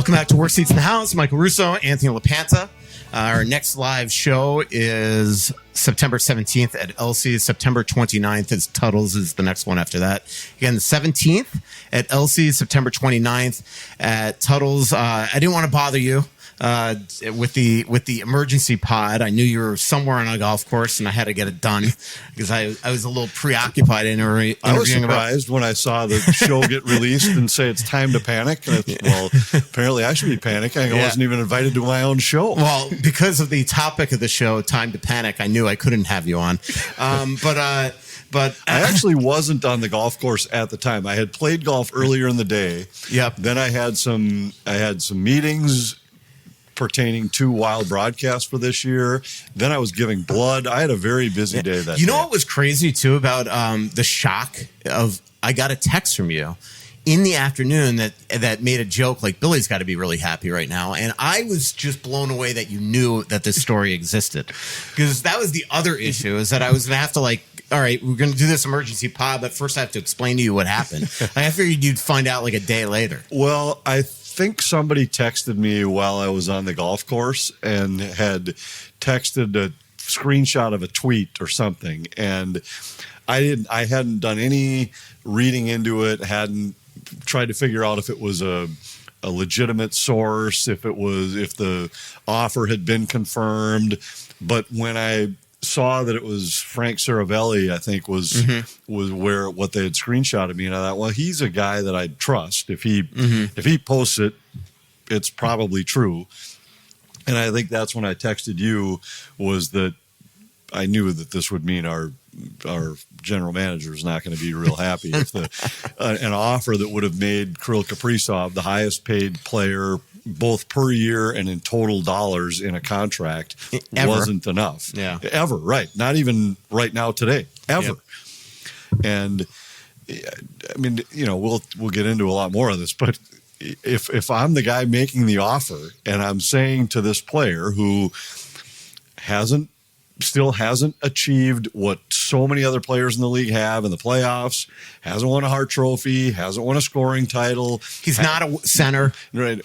Welcome back to Work Seats in the House. Michael Russo, Anthony LaPanta. Our next live show is September 17th at Elsie. September 29th is Tuttle's is the next one after that. Again, the 17th at Elsie, September 29th at Tuttle's. I didn't want to bother you with the emergency pod. I knew you were somewhere on a golf course, and I had to get it done because I was a little preoccupied interviewing. I was surprised when I saw the show get released and say it's time to panic. Well, apparently I should be panicking. I wasn't even invited to my own show. Well, because of the topic of the show, Time to Panic, I knew I couldn't have you on. But I actually wasn't on the golf course at the time. I had played golf earlier in the day. Yep. Then I had some meetings pertaining to Wild broadcast for this year. Then I was giving blood. I had a very busy day that day. You know what was crazy too about the shock of I got a text from you in the afternoon that made a joke like Billy's got to be really happy right now, and I was just blown away that you knew that this story existed, because that was the other issue, is that I was gonna have to like, all right, we're going to do this emergency pod, but first I have to explain to you what happened. I figured you'd find out like a day later. Well, I think somebody texted me while I was on the golf course and had texted a screenshot of a tweet or something. And I hadn't done any reading into it, hadn't tried to figure out if it was a legitimate source, if the offer had been confirmed. But when I saw that it was Frank Saravelli, I think was where what they had screenshotted me, and I thought, well, he's a guy that I'd trust. If he posts it, it's probably true. And I think that's when I texted you, was that I knew that this would mean our general manager is not going to be real happy if an offer that would have made Kirill Kaprizov the highest paid player both per year and in total dollars in a contract wasn't enough. Yeah. Ever, right. Not even right now today. Ever. Yep. And I mean, you know, we'll get into a lot more of this, but if I'm the guy making the offer and I'm saying to this player who still hasn't achieved what so many other players in the league have in the playoffs, hasn't won a Hart Trophy, hasn't won a scoring title. He's not a center. Right.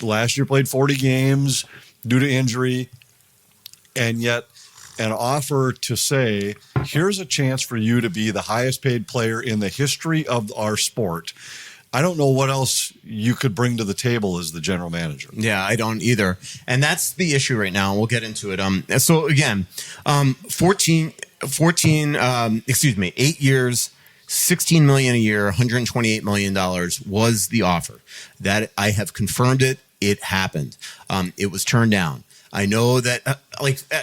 Last year played 40 games due to injury, and yet an offer to say, here's a chance for you to be the highest paid player in the history of our sport. I don't know what else you could bring to the table as the general manager. Yeah, I don't either. And that's the issue right now. We'll get into it. So again, 8 years, $16 million a year, $128 million was the offer. That I have confirmed it. It happened. It was turned down. I know that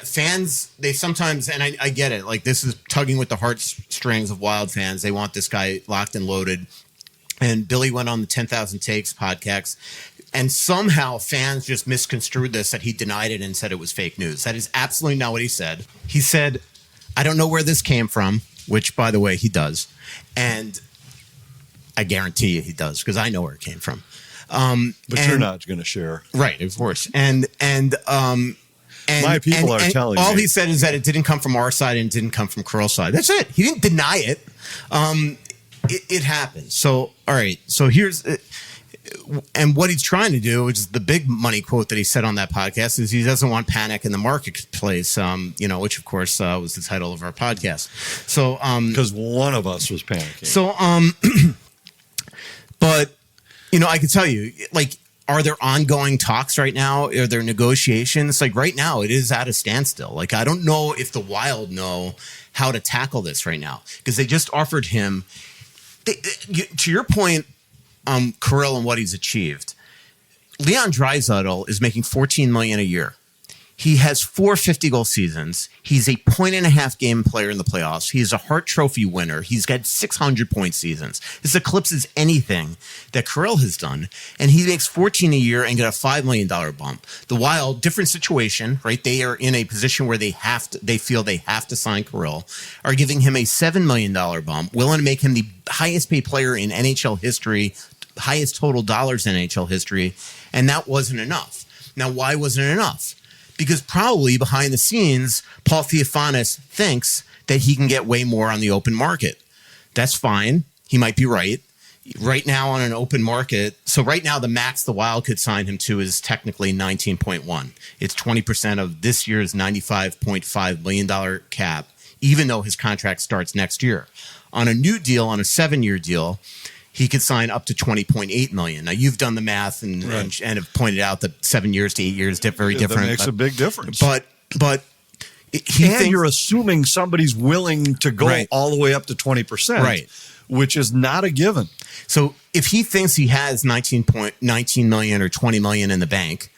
fans, they sometimes, and I get it, like this is tugging with the heartstrings of Wild fans. They want this guy locked and loaded. And Billy went on the 10,000 Takes podcast, and somehow fans just misconstrued this, that he denied it and said it was fake news. That is absolutely not what he said. He said, I don't know where this came from, which, by the way, he does. And I guarantee you he does, because I know where it came from. But you're not going to share. Right, of course. And my people are telling all me. he said is that it didn't come from our side and it didn't come from Kirill's side. That's it. He didn't deny it. It happened. So, all right. So here's, and what he's trying to do, which is the big money quote that he said on that podcast, is he doesn't want panic in the marketplace, which of course was the title of our podcast. So, because one of us was panicking. So, but, I can tell you, like, are there ongoing talks right now? Are there negotiations? Like right now, it is at a standstill. Like, I don't know if the Wild know how to tackle this right now, because they just offered him. To your point, Kirill and what he's achieved, Leon Draisaitl is making $14 million a year. He has 4 50-goal seasons. He's a point-and-a-half game player in the playoffs. He's a Hart Trophy winner. He's got 600-point seasons. This eclipses anything that Kirill has done. And he makes $14 a year and get a $5 million bump. The Wild, different situation, right? They are in a position where they feel they have to sign Kirill, are giving him a $7 million bump, willing to make him the highest-paid player in NHL history, highest total dollars in NHL history, and that wasn't enough. Now, why wasn't it enough? Because probably behind the scenes, Paul Theophanis thinks that he can get way more on the open market. That's fine. He might be right. right now on an open market. So right now, the max the Wild could sign him to is technically 19.1. It's 20% of this year's $95.5 million cap, even though his contract starts next year. On a new deal, on a 7-year deal, he could sign up to 20.8 million. Now you've done the math and have pointed out that 7 years to 8 years very different. That makes a big difference. But you're assuming somebody's willing to go all the way up to 20%, right? Which is not a given. So if he thinks he has 19 million or 20 million in the bank,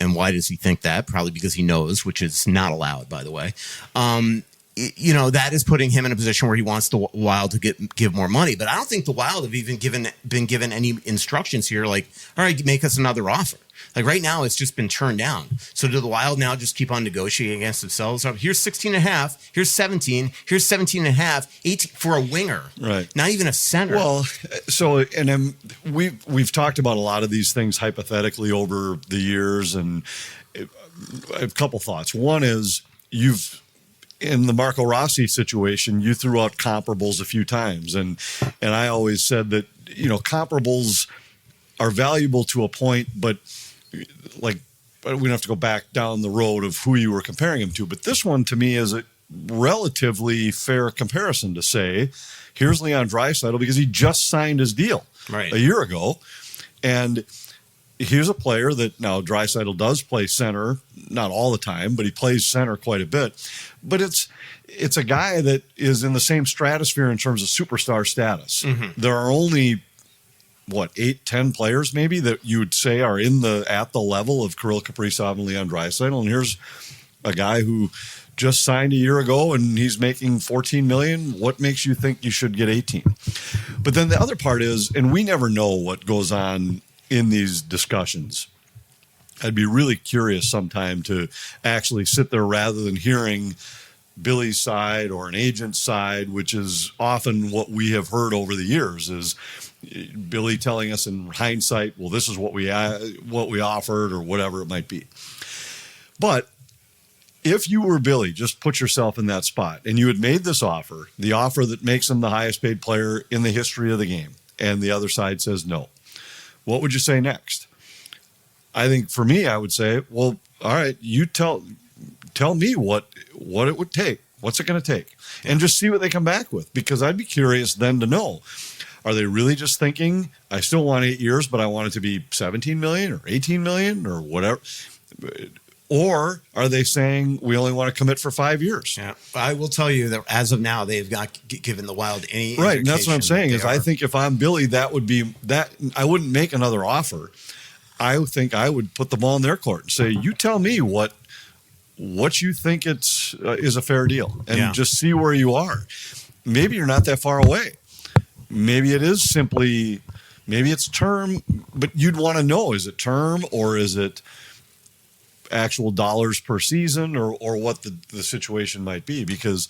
and why does he think that? Probably because he knows, which is not allowed, by the way. That is putting him in a position where he wants the Wild to give more money. But I don't think the Wild have even been given any instructions here. Like, all right, make us another offer. Like right now, it's just been turned down. So do the Wild now just keep on negotiating against themselves? Here's 16 and a half. Here's 17. Here's 17 and a half. 18 for a winger. Right. Not even a center. Well, we've talked about a lot of these things hypothetically over the years, and a couple thoughts. One is in the Marco Rossi situation, you threw out comparables a few times, and I always said that comparables are valuable to a point, but we don't have to go back down the road of who you were comparing him to. But this one, to me, is a relatively fair comparison to say, here's Leon Draisaitl because he just signed his deal a year ago, and here's a player that now Draisaitl does play center, not all the time, but he plays center quite a bit. But it's a guy that is in the same stratosphere in terms of superstar status. Mm-hmm. There are only 8-10 players maybe that you would say are at the level of Kirill Kaprizov and Leon Draisaitl, and here's a guy who just signed a year ago and he's making $14 million. What makes you think you should get 18? But then the other part is, and we never know what goes on in these discussions. I'd be really curious sometime to actually sit there rather than hearing Billy's side or an agent's side, which is often what we have heard over the years, is Billy telling us in hindsight, well, this is what we offered or whatever it might be. But if you were Billy, just put yourself in that spot, and you had made this offer, the offer that makes him the highest paid player in the history of the game, and the other side says no, what would you say next? I think for me, I would say, well, all right, you tell me what it would take. What's it going to take? And just see what they come back with, because I'd be curious then to know, are they really just thinking, I still want 8 years, but I want it to be 17 million or 18 million or whatever? Or are they saying we only want to commit for 5 years? Yeah, I will tell you that as of now, they've not given the Wild any right. And that's what I'm saying is I think if I'm Billy, that would be that I wouldn't make another offer. I think I would put the ball in their court and say, you tell me what you think is a fair deal, and just see where you are. Maybe you're not that far away. Maybe it is simply, maybe it's term, but you'd want to know, is it term or is it actual dollars per season or what the situation might be? Because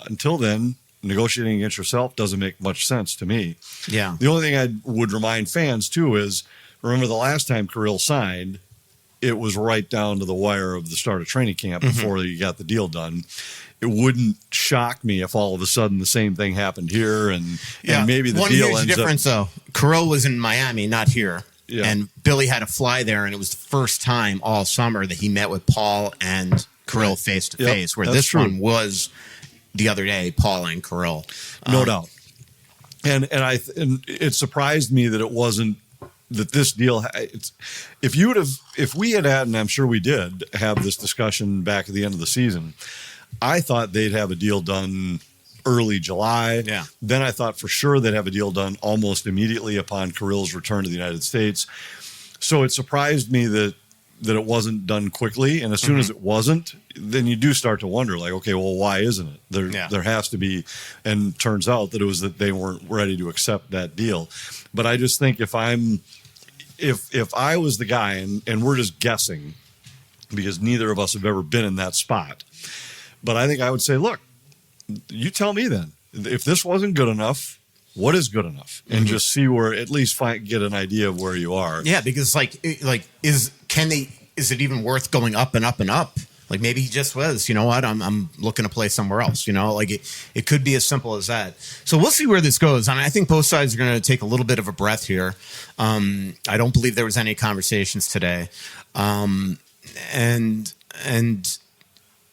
until then, negotiating against yourself doesn't make much sense to me. Yeah. The only thing I would remind fans too is, remember the last time Kirill signed, it was right down to the wire of the start of training camp before you got the deal done. It wouldn't shock me if all of a sudden the same thing happened here, and maybe the deal ends up. One huge difference, though. Kirill was in Miami, not here. Yeah. And Billy had to fly there, and it was the first time all summer that he met with Paul and Kirill face to face, where this one was the other day, Paul and Kirill. No doubt. And it surprised me that it wasn't, that this deal, if we had, and I'm sure we did have this discussion back at the end of the season, I thought they'd have a deal done early July. Yeah. Then I thought for sure they'd have a deal done almost immediately upon Kirill's return to the United States. So it surprised me that it wasn't done quickly. And as soon as it wasn't, then you do start to wonder, like, okay, well, why isn't it? There has to be, and turns out that it was that they weren't ready to accept that deal. But I just think if I was the guy, and we're just guessing because neither of us have ever been in that spot, but I think I would say, look, you tell me then. If this wasn't good enough, what is good enough? And just see where, at least get an idea of where you are. Yeah, because is it even worth going up and up and up Like maybe he just was, you know what, I'm looking to play somewhere else, you know, like it could be as simple as that. So we'll see where this goes. I mean, I think both sides are going to take a little bit of a breath here. I don't believe there was any conversations today.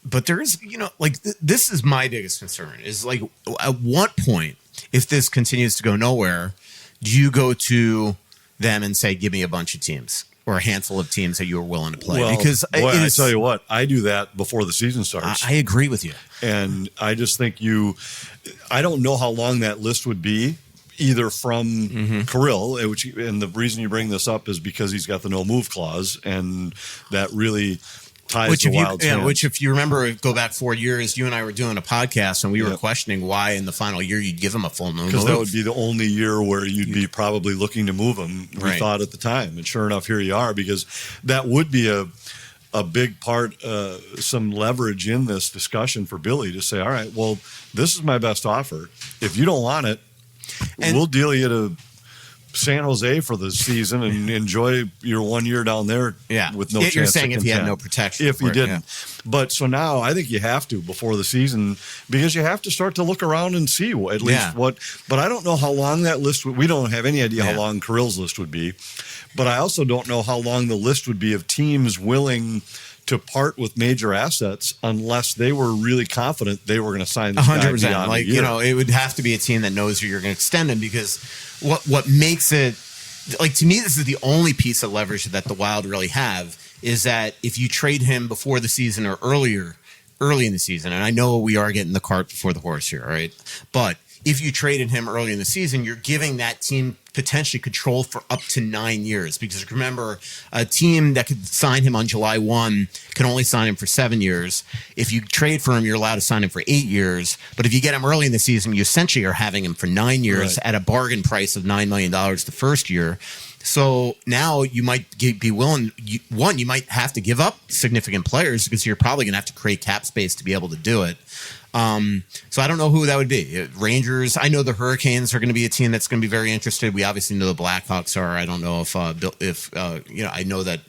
But there is, you know, like this is my biggest concern is like, at what point, if this continues to go nowhere, do you go to them and say, give me a bunch of teams or a handful of teams that you are willing to play? Well, because I tell you what, I do that before the season starts. I agree with you. And I just think I don't know how long that list would be, either from Kirill, and the reason you bring this up is because he's got the no move clause, and that really ties the Wild's hands. Which, if you remember, go back 4 years, you and I were doing a podcast, and we were questioning why in the final year you'd give him a full no move. Because that would be the only year where you'd be probably looking to move him, we thought at the time. And sure enough, here you are, because that would be a big part, some leverage in this discussion for Billy to say, all right, well, this is my best offer. If you don't want it, we'll deal you to San Jose for the season and enjoy your 1 year down there with no chance. You're saying if you had no protection. If you didn't. But so now I think you have to before the season, because you have to start to look around and see at least what. But I don't know how long that list we don't have any idea how long Kirill's list would be. But I also don't know how long the list would be of teams willing to part with major assets unless they were really confident they were going to sign this 100%. Guy Like, you know, it would have to be a team that knows you're going to extend him, because what makes it, like, to me, this is the only piece of leverage that the Wild really have, is that if you trade him before the season or early in the season, and I know we are getting the cart before the horse here, right? But if you traded him early in the season, you're giving that team potentially control for up to 9 years. Because remember, a team that could sign him on July 1 can only sign him for 7 years. If you trade for him, you're allowed to sign him for 8 years. But if you get him early in the season, you essentially are having him for 9 years at a bargain price of $9 million the first year. So now you might be willing, you might have to give up significant players, because you're probably going to have to create cap space to be able to do it. So I don't know who that would be. Rangers. I know the Hurricanes are going to be a team that's going to be very interested. We obviously know the Blackhawks are. I don't know if you know. I know that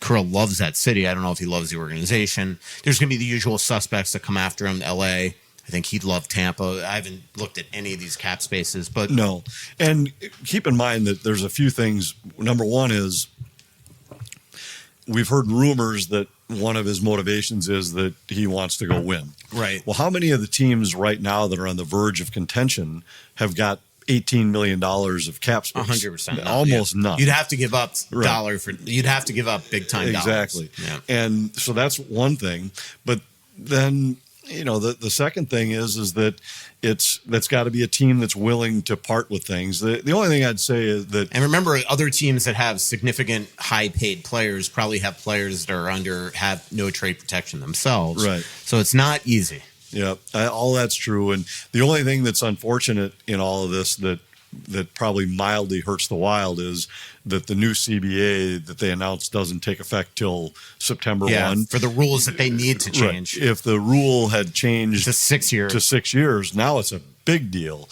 Kirill loves that city. I don't know if he loves the organization. There's going to be the usual suspects that come after him. L.A. I think he'd love Tampa. I haven't looked at any of these cap spaces, but no. And keep in mind that there's a few things. Number one is we've heard rumors that one of his motivations is that he wants to go win. Right. Well, how many of the teams right now that are on the verge of contention have got $18 million of cap space? 100%. Almost none. You'd have to give up you'd have to give up big time dollars. Exactly. Yeah. And so that's one thing. But then, you know, the second thing is that that's got to be a team that's willing to part with things. The only thing I'd say is that, and remember, other teams that have significant high paid players probably have players that are have no trade protection themselves. Right. So it's not easy. Yeah, all that's true. And the only thing that's unfortunate in all of this that probably mildly hurts the Wild is that the new CBA that they announced doesn't take effect till September 1. For the rules that they need to change. Right. If the rule had changed to 6 years, now it's a big deal,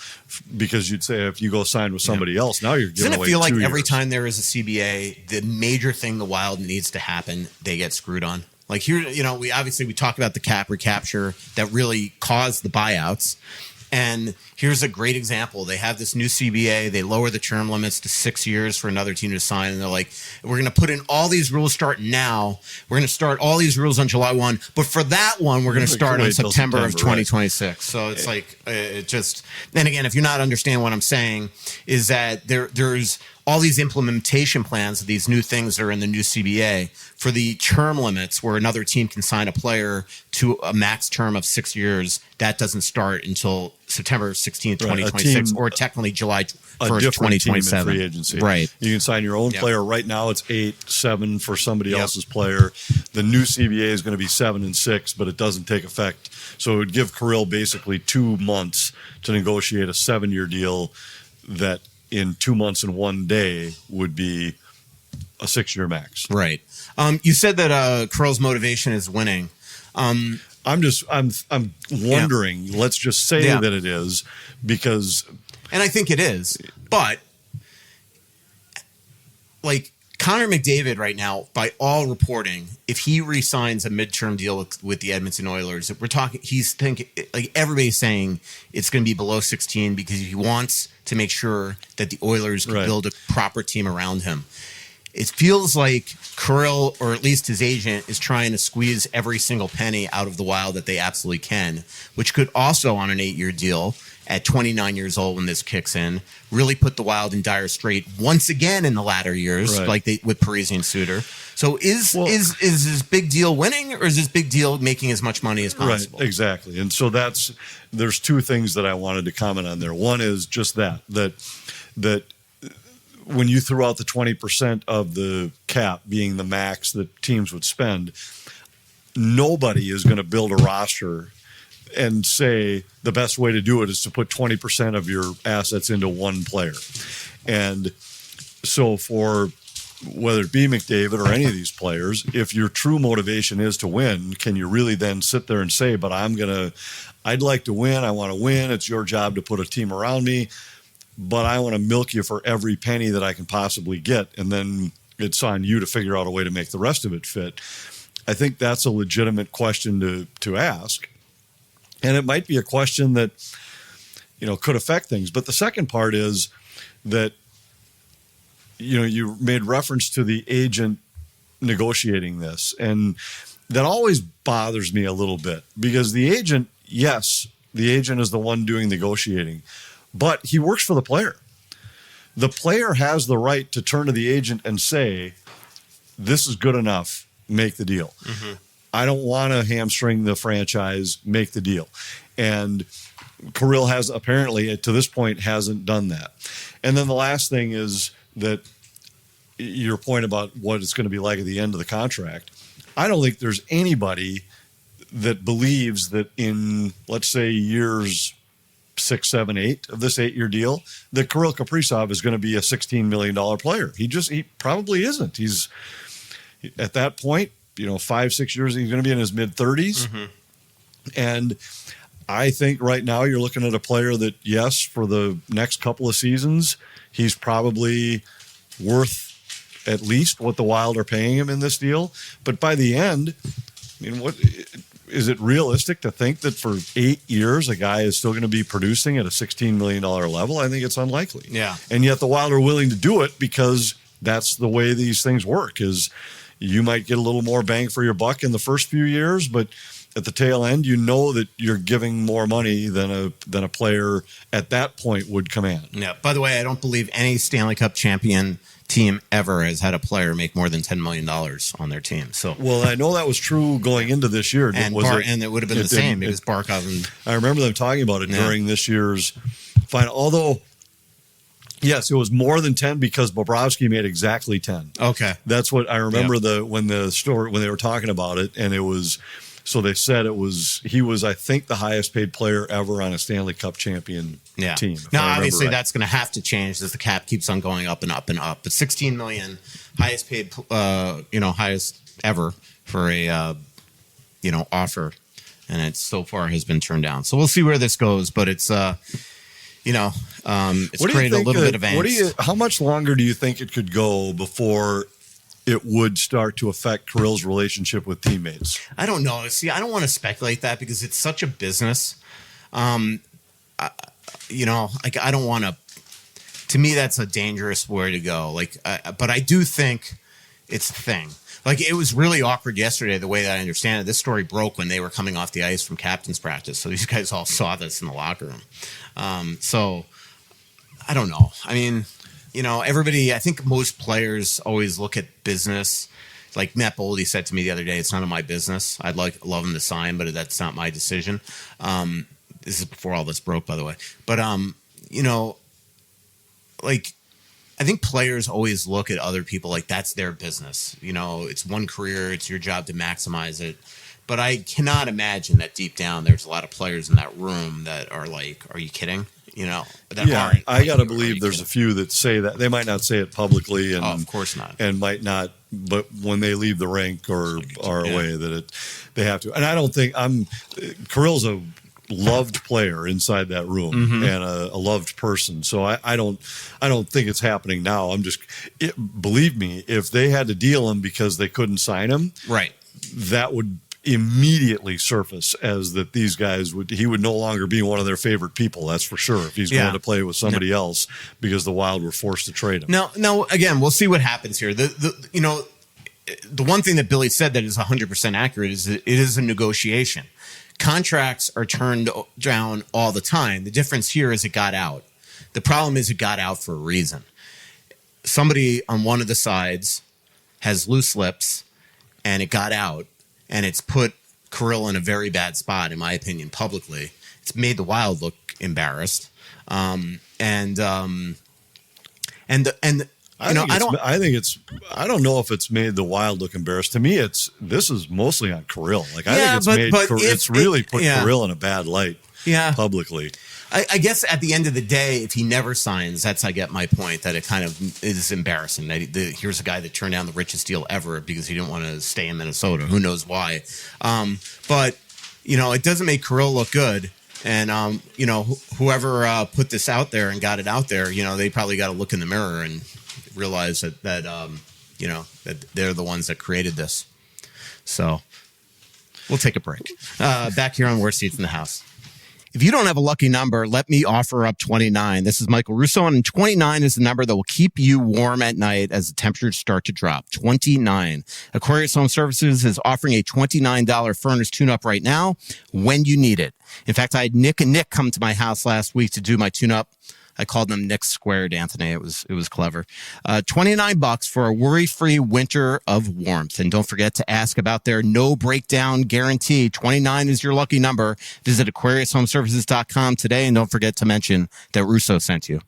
because you'd say if you go sign with somebody else, now you're giving Doesn't it away feel 2 like years. every time there is a CBA, the major thing the Wild needs to happen, they get screwed on? Like here, you know, we talk about the cap recapture that really caused the buyouts. And here's a great example. They have this new CBA. They lower the term limits to 6 years for another team to sign. And they're like, we're going to put in all these rules starting now. We're going to start all these rules on July 1. But for that one, we're going to start on September of 2026. Right. So it's like, it just, and again, if you're not understanding what I'm saying, is that there's all these implementation plans of these new things that are in the new CBA for the term limits, where another team can sign a player to a max term of 6 years. That doesn't start until September 16th, 2026, or technically July 1st, 2027. Free agency. Right. You can sign your own player. Right now it's 8-7 for somebody else's player. The new CBA is going to be 7 and 6, but it doesn't take effect. So it would give Kirill basically 2 months to negotiate a 7-year deal that in 2 months and 1 day would be a 6-year max. Right. You said that Kirill's motivation is winning. I'm wondering. Yeah. Let's just say that it is, because, and I think it is. But like Connor McDavid right now, by all reporting, if he re-signs a midterm deal with the Edmonton Oilers, we're talking. He's thinking like everybody's saying it's going to be below 16 because he wants to make sure that the Oilers can build a proper team around him. It feels like Kirill, or at least his agent, is trying to squeeze every single penny out of the Wild that they absolutely can, which could also, on an 8-year deal, at 29 years old when this kicks in, really put the Wild in dire strait once again in the latter years, like they with Parise and Suter. So is this big deal winning, or is this big deal making as much money as possible? Right, exactly. And so there's two things that I wanted to comment on there. One is just that when you threw out the 20% of the cap being the max that teams would spend, nobody is going to build a roster and say the best way to do it is to put 20% of your assets into one player. And so for whether it be McDavid or any of these players, if your true motivation is to win, can you really then sit there and say, but I'd like to win. I want to win. It's your job to put a team around me, but I want to milk you for every penny that I can possibly get. And then it's on you to figure out a way to make the rest of it fit. I think that's a legitimate question to ask. And it might be a question that, could affect things. But the second part is that, you made reference to the agent negotiating this. And that always bothers me a little bit because the agent is the one doing negotiating, but he works for the player. The player has the right to turn to the agent and say, this is good enough, make the deal. Mm-hmm. I don't want to hamstring the franchise, make the deal. And Kirill has apparently, to this point, hasn't done that. And then the last thing is that your point about what it's going to be like at the end of the contract. I don't think there's anybody that believes that in, let's say, years 6, 7, 8 of this 8-year deal, that Kirill Kaprizov is going to be a $16 million player. He probably isn't. He's at that point, 5, 6 years, he's going to be in his mid-30s. Mm-hmm. And I think right now you're looking at a player that, yes, for the next couple of seasons, he's probably worth at least what the Wild are paying him in this deal. But by the end, what is it realistic to think that for 8 years a guy is still going to be producing at a $16 million level? I think it's unlikely. Yeah. And yet the Wild are willing to do it because that's the way these things work. Is you might get a little more bang for your buck in the first few years, but at the tail end, that you're giving more money than a player at that point would command. Yeah. By the way, I don't believe any Stanley Cup champion team ever has had a player make more than $10 million on their team. So, well, I know that was true going into this year. And it would have been the same because Barkov and I remember them talking about it during this year's final. Although, yes, it was more than 10 because Bobrovsky made exactly 10. Okay, that's what I remember. When they were talking about it, and it was. So they said he was, I think, the highest paid player ever on a Stanley Cup champion team. Now, obviously, that's going to have to change as the cap keeps on going up and up and up. But $16 million, highest paid, highest ever for a, offer, and it so far has been turned down. So we'll see where this goes. But it's, it's created a little bit of angst. How much longer do you think it could go before it would start to affect Kirill's relationship with teammates? I don't know. See, I don't want to speculate that because it's such a business. I don't want to. To me, that's a dangerous way to go. But I do think it's a thing. It was really awkward yesterday, the way that I understand it. This story broke when they were coming off the ice from captain's practice. So these guys all saw this in the locker room. So I don't know. I mean, everybody, I think most players always look at business. Like Matt Boldy said to me the other day, it's none of my business. I'd love him to sign, but that's not my decision. This is before all this broke, by the way. But, I think players always look at other people like that's their business. It's one career. It's your job to maximize it. But I cannot imagine that deep down there's a lot of players in that room that are like, are you kidding? I got to believe there's a few that say that. They might not say it publicly, and of course not, and might not. But when they leave the rink or are away, they have to. And I don't think Kirill's a loved player inside that room and a loved person. So I don't think it's happening now. Believe me, if they had to deal him because they couldn't sign him, right, that would immediately surface as that these guys he would no longer be one of their favorite people. That's for sure. If he's going to play with somebody else because the Wild were forced to trade him. Now, again, we'll see what happens here. The one thing that Billy said that is 100% accurate is that it is a negotiation. Contracts are turned down all the time. The difference here is it got out. The problem is it got out for a reason. Somebody on one of the sides has loose lips, and it got out, and it's put Kirill in a very bad spot, in my opinion, publicly. It's made the Wild look embarrassed, I don't know if it's made the Wild look embarrassed. To me, this is mostly on Kirill. Like I think it's really put Kirill in a bad light. Publicly. I guess at the end of the day, if he never signs, I get my point that it kind of is embarrassing. That here's a guy that turned down the richest deal ever because he didn't want to stay in Minnesota. Who knows why? But it doesn't make Kirill look good. And whoever put this out there and got it out there, they probably got to look in the mirror and realize that they're the ones that created this. So we'll take a break. Back here on Worst Seats in the House. If you don't have a lucky number, let me offer up 29. This is Michael Russo, and 29 is the number that will keep you warm at night as the temperatures start to drop. 29. Aquarius Home Services is offering a $29 furnace tune-up right now when you need it. In fact, I had Nick and Nick come to my house last week to do my tune-up. I called them Nick Squared, Anthony. It was clever. $29 for a worry-free winter of warmth. And don't forget to ask about their no breakdown guarantee. 29 is your lucky number. Visit AquariusHomeservices.com today, and don't forget to mention that Russo sent you.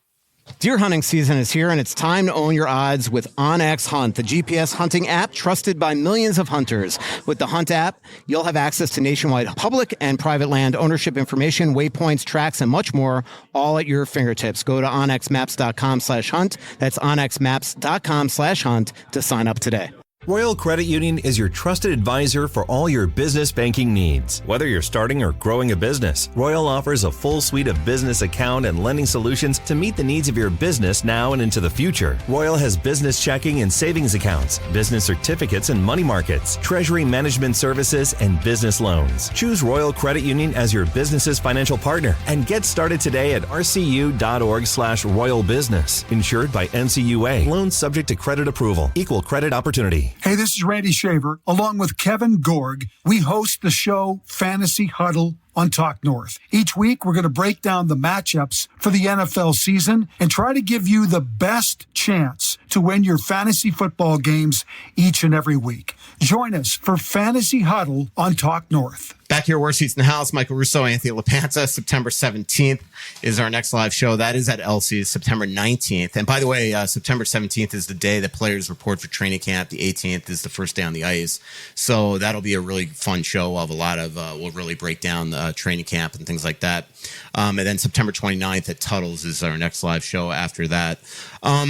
Deer hunting season is here, and it's time to own your odds with OnX Hunt, the GPS hunting app trusted by millions of hunters. With the Hunt app, you'll have access to nationwide public and private land ownership information, waypoints, tracks, and much more, all at your fingertips. Go to onxmaps.com/hunt. That's onxmaps.com/hunt to sign up today. Royal Credit Union is your trusted advisor for all your business banking needs. Whether you're starting or growing a business, Royal offers a full suite of business account and lending solutions to meet the needs of your business now and into the future. Royal has business checking and savings accounts, business certificates and money markets, treasury management services, and business loans. Choose Royal Credit Union as your business's financial partner and get started today at rcu.org/royalbusiness. Insured by NCUA. Loans subject to credit approval. Equal credit opportunity. Hey, this is Randy Shaver. Along with Kevin Gorg, we host the show Fantasy Huddle on Talk North. Each week, we're going to break down the matchups for the NFL season and try to give you the best chance to win your fantasy football games each and every week. Join us for Fantasy Huddle on Talk North. Back here, Worst Seats in the House, Michael Russo, Anthony LaPanta. September 17th is our next live show. That is at Elsie, September 19th. And by the way, September 17th is the day that players report for training camp. The 18th is the first day on the ice. So that'll be a really fun show. We'll have a lot of, we'll really break down the training camp and things like that. And then September 29th at Tuttle's is our next live show after that. How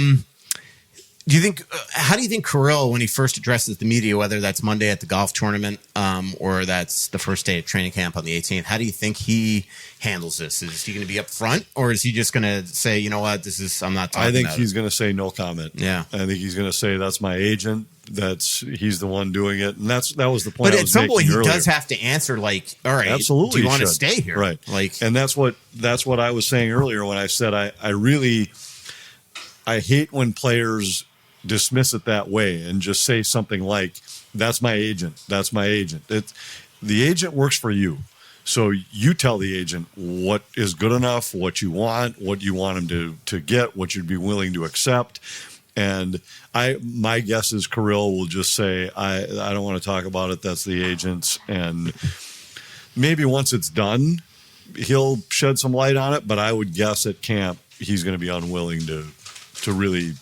do you think Kirill, when he first addresses the media, whether that's Monday at the golf tournament or that's the first day of training camp on the 18th, how do you think he handles this? Is he going to be up front, or is he just going to say, you know what, I'm not talking about it? I think he's going to say no comment. Yeah. I think he's going to say that's my agent. He's the one doing it. And that was the point But I at was some point, he earlier. does have to answer, like, all right, absolutely, do you want to stay here? Right. And that's what I was saying earlier when I said I hate when players dismiss it that way and just say something like, that's my agent. That's my agent. The agent works for you. So you tell the agent what is good enough, what you want him to get, what you'd be willing to accept. And my guess is Kirill will just say, I don't want to talk about it. That's the agent's. And maybe once it's done, he'll shed some light on it. But I would guess at camp, he's going to be unwilling to really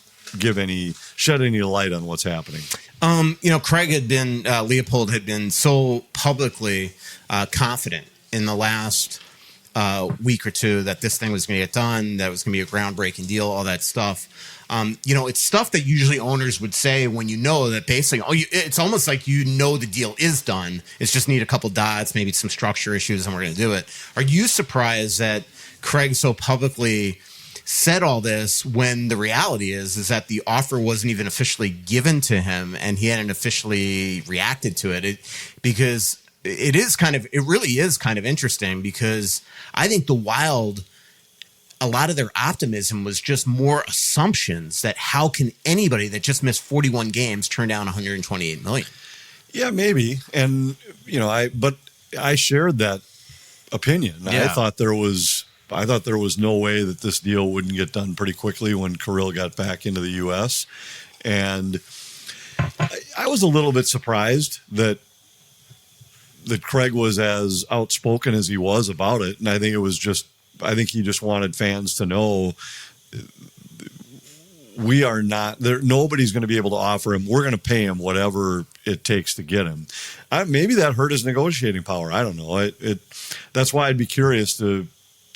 shed any light on what's happening. Leopold had been so publicly confident in the last week or two that this thing was going to get done, that it was going to be a groundbreaking deal, all that stuff. It's stuff that usually owners would say when you know that basically, it's almost like you know the deal is done. It's just need a couple dots, maybe some structure issues, and we're going to do it. Are you surprised that Craig so publicly said all this when the reality is that the offer wasn't even officially given to him and he hadn't officially reacted to it? Because it really is kind of interesting, because I think the Wild, a lot of their optimism was just more assumptions that how can anybody that just missed 41 games turn down $128 million? Yeah, maybe. And, but I shared that opinion. Yeah. I thought there was no way that this deal wouldn't get done pretty quickly when Kirill got back into the U.S. And I was a little bit surprised that Craig was as outspoken as he was about it. And I think he just wanted fans to know we are not there. Nobody's going to be able to offer him. We're going to pay him whatever it takes to get him. Maybe that hurt his negotiating power. I don't know. That's why I'd be curious to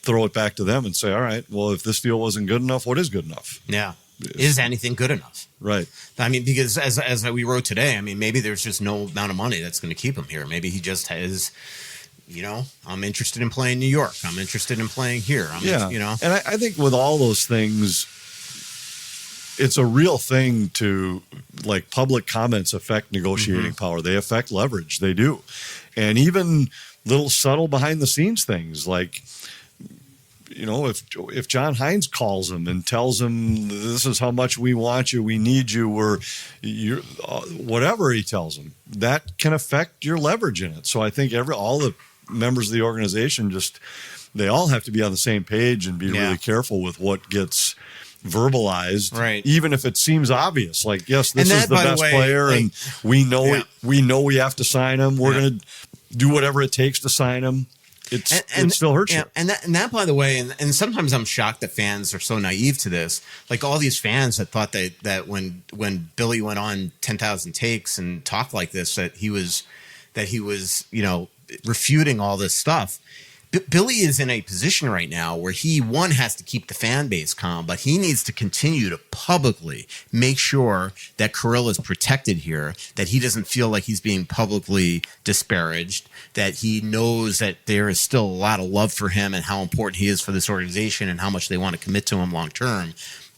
throw it back to them and say, all right, well, if this deal wasn't good enough, what is good enough? Yeah. Is anything good enough? Right. I mean, because as we wrote today, I mean, maybe there's just no amount of money that's going to keep him here. Maybe he just has, I'm interested in playing New York. I'm interested in playing here. And I think with all those things, it's a real thing to, like, public comments affect negotiating power. They affect leverage. They do. And even little subtle behind the scenes things like, if John Hines calls him and tells him this is how much we want you, we need you, whatever he tells him, that can affect your leverage in it. So I think all the members of the organization they all have to be on the same page and be really careful with what gets verbalized, right? Even if it seems obvious, like, yes, this is the best player, and we know we have to sign him. We're going to do whatever it takes to sign him. It still hurts you. And that, by the way, and sometimes I'm shocked that fans are so naive to this. Like, all these fans that thought that when Billy went on 10,000 takes and talked like this, that he was refuting all this stuff. Billy is in a position right now where he, one, has to keep the fan base calm, but he needs to continue to publicly make sure that Kirill is protected here, that he doesn't feel like he's being publicly disparaged, that he knows that there is still a lot of love for him and how important he is for this organization and how much they want to commit to him long term.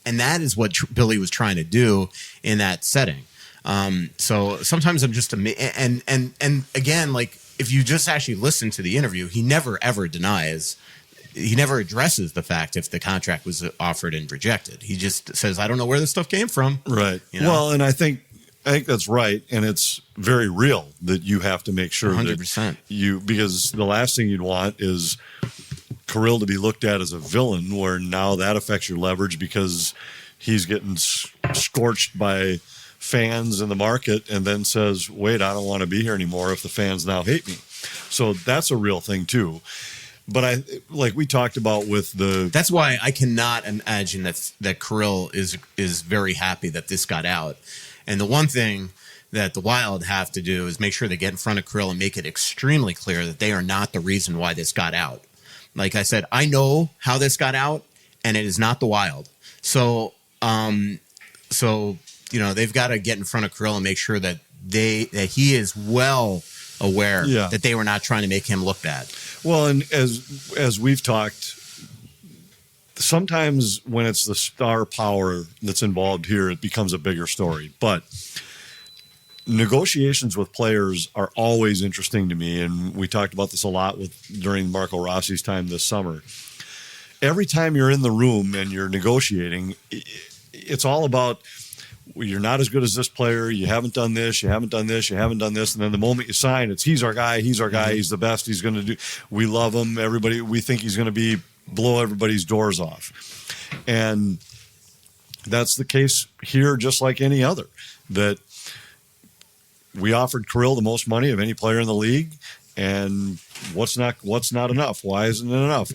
And that is what Billy was trying to do in that setting. So sometimes I'm just and again, like, if you just actually listen to the interview, he never ever addresses the fact if the contract was offered and rejected. He just says, I don't know where this stuff came from. Right. Well, and I think that's right. And it's very real that you have to make sure 100%. Because the last thing you'd want is Kirill to be looked at as a villain, where now that affects your leverage because he's getting scorched by fans in the market and then says, wait, I don't want to be here anymore if the fans now hate me. So that's a real thing too. But like we talked about with that's why I cannot imagine that Kirill is very happy that this got out. And the one thing that the Wild have to do is make sure they get in front of Kirill and make it extremely clear that they are not the reason why this got out. Like I said, I know how this got out, and it is not the Wild. So they've got to get in front of Kirill and make sure that he is well aware that they were not trying to make him look bad. Well, and as we've talked, sometimes when it's the star power that's involved here, it becomes a bigger story. But negotiations with players are always interesting to me, and we talked about this a lot during Marco Rossi's time this summer. Every time you're in the room and you're negotiating, it's all about, well, you're not as good as this player. You haven't done this. You haven't done this. You haven't done this. And then the moment you sign, it's he's our guy. He's our guy. He's the best. He's going to do. We love him. Everybody. We think he's going to blow everybody's doors off. And that's the case here, just like any other. That we offered Kirill the most money of any player in the league, and what's not enough? Why isn't it enough?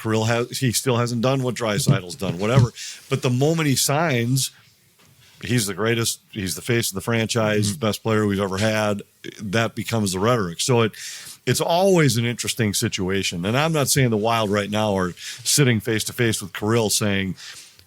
Kirill he still hasn't done what Draisaitl's done. Whatever. But the moment he signs, he's the greatest. He's the face of the franchise, best player we've ever had. That becomes the rhetoric. So it's always an interesting situation. And I'm not saying the Wild right now are sitting face to face with Kirill saying,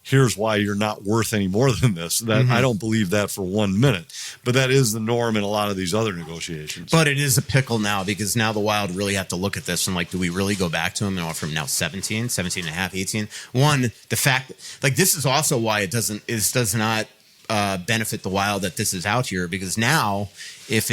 here's why you're not worth any more than this. That I don't believe that for 1 minute. But that is the norm in a lot of these other negotiations. But it is a pickle now because now the Wild really have to look at this and like, do we really go back to him and offer him now 17 and a half, 18? One, the fact like this is also why it does not benefit the Wild that this is out here, because now if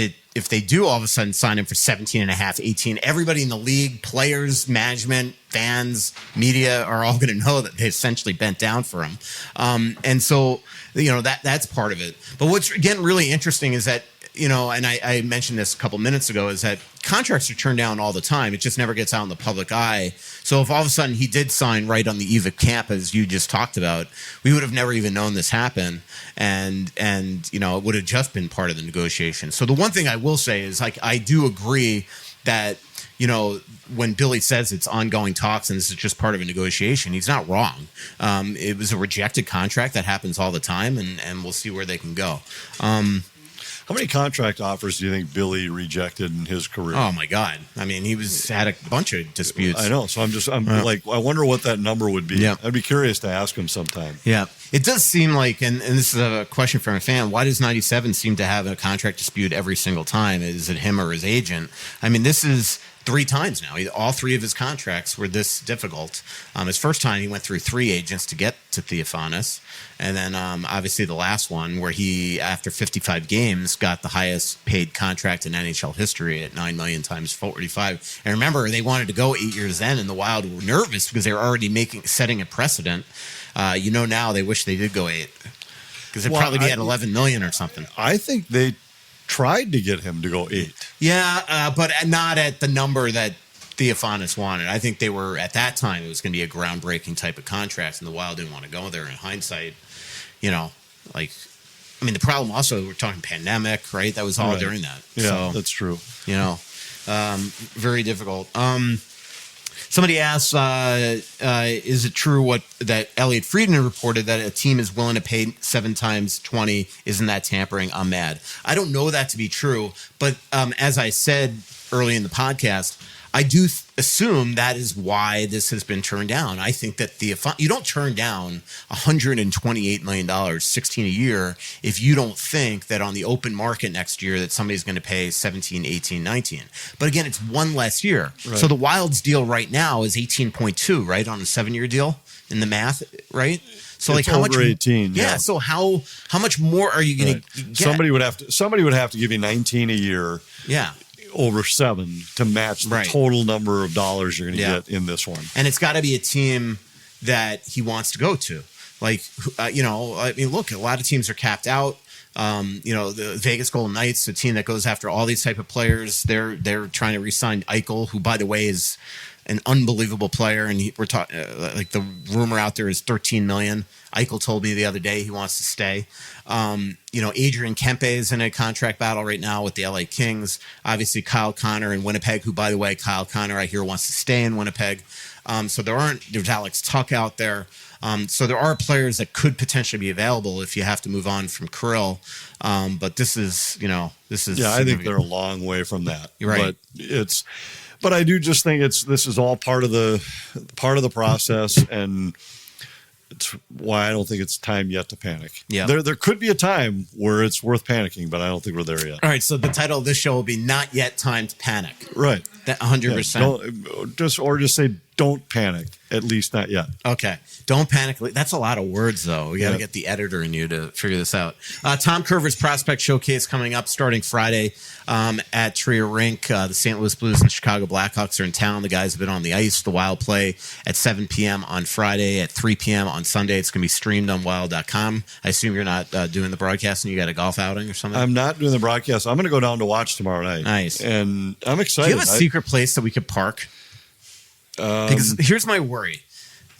they do all of a sudden sign him for 17 and a half, 18, everybody in the league, players, management, fans, media are all going to know that they essentially bent down for him. And so, that's part of it. But what's, again, really interesting is that, and I mentioned this a couple minutes ago, is that contracts are turned down all the time. It just never gets out in the public eye. So if all of a sudden he did sign right on the eve of camp, as you just talked about, we would have never even known this happened. And it would have just been part of the negotiation. So the one thing I will say is, like, I do agree that, when Billy says it's ongoing talks and this is just part of a negotiation, he's not wrong. It was a rejected contract that happens all the time, and we'll see where they can go. How many contract offers do you think Billy rejected in his career? Oh my God! I mean, had a bunch of disputes. I know. So I wonder what that number would be. Yeah. I'd be curious to ask him sometime. Yeah, it does seem like, and this is a question from a fan. Why does 97 seem to have a contract dispute every single time? Is it him or his agent? I mean, this is 3 times now. All 3 of his contracts were this difficult. His first time, he went through 3 agents to get to Theophanis. And then obviously the last one where he, after 55 games, got the highest paid contract in NHL history at $9 million times 45. And remember, they wanted to go 8 years then, and the Wild were nervous because they were already setting a precedent. Now they wish they did go 8 because they'd probably be at $11 million or something. I think they tried to get him to go 8. Yeah, but not at the number that Theophanis wanted. I think they were, at that time, it was going to be a groundbreaking type of contract, and the Wild didn't want to go there. In hindsight, the problem also, we're talking pandemic, right? That was all right. During that. Yeah, so, that's true. Very difficult. Somebody asks, is it true that Elliot Friedman reported that a team is willing to pay 7 times 20? Isn't that tampering? I'm mad. I don't know that to be true, but as I said early in the podcast, I do assume that is why this has been turned down. I think that you don't turn down $128 million, 16 a year, if you don't think that on the open market next year that somebody's going to pay 17, 18, 19. But again, it's one less year. Right. So the Wild's deal right now is 18.2, right, on a 7-year deal in the math, right? So it's how over much? 18. Yeah. So how much more are you going to get? Somebody would have to give you 19 a year. Yeah. Over 7 to match the total number of dollars you're going to get in this one. And it's got to be a team that he wants to go to. Look, a lot of teams are capped out. The Vegas Golden Knights, a team that goes after all these type of players, they're trying to re-sign Eichel, who, by the way, is an unbelievable player. And we're talking the rumor out there is $13 million. Eichel told me the other day he wants to stay. Adrian Kempe is in a contract battle right now with the LA Kings. Obviously, Kyle Connor in Winnipeg, who, by the way, Kyle Connor, I hear, wants to stay in Winnipeg. So there's Alex Tuck out there. So there are players that could potentially be available if you have to move on from Kirill. But this is. Yeah, I think they're a long way from that. You're right. But I do just think this is all part of the process, and it's why I don't think it's time yet to panic. Yeah. There could be a time where it's worth panicking, but I don't think we're there yet. All right, so the title of this show will be Not Yet Time to Panic. Right. That 100%. Just say don't panic, at least not yet. Okay. Don't panic. That's a lot of words, though. We got to get the editor in you to figure this out. Tom Curver's Prospect Showcase coming up starting Friday at Trier Rink. The St. Louis Blues and Chicago Blackhawks are in town. The guys have been on the ice. The Wild play at 7 p.m. on Friday, at 3 p.m. on Sunday. It's going to be streamed on wild.com. I assume you're not doing the broadcast and you got a golf outing or something? I'm not doing the broadcast. I'm going to go down to watch tomorrow night. Nice. And I'm excited. Do you have a secret place that we could park? Because here's my worry.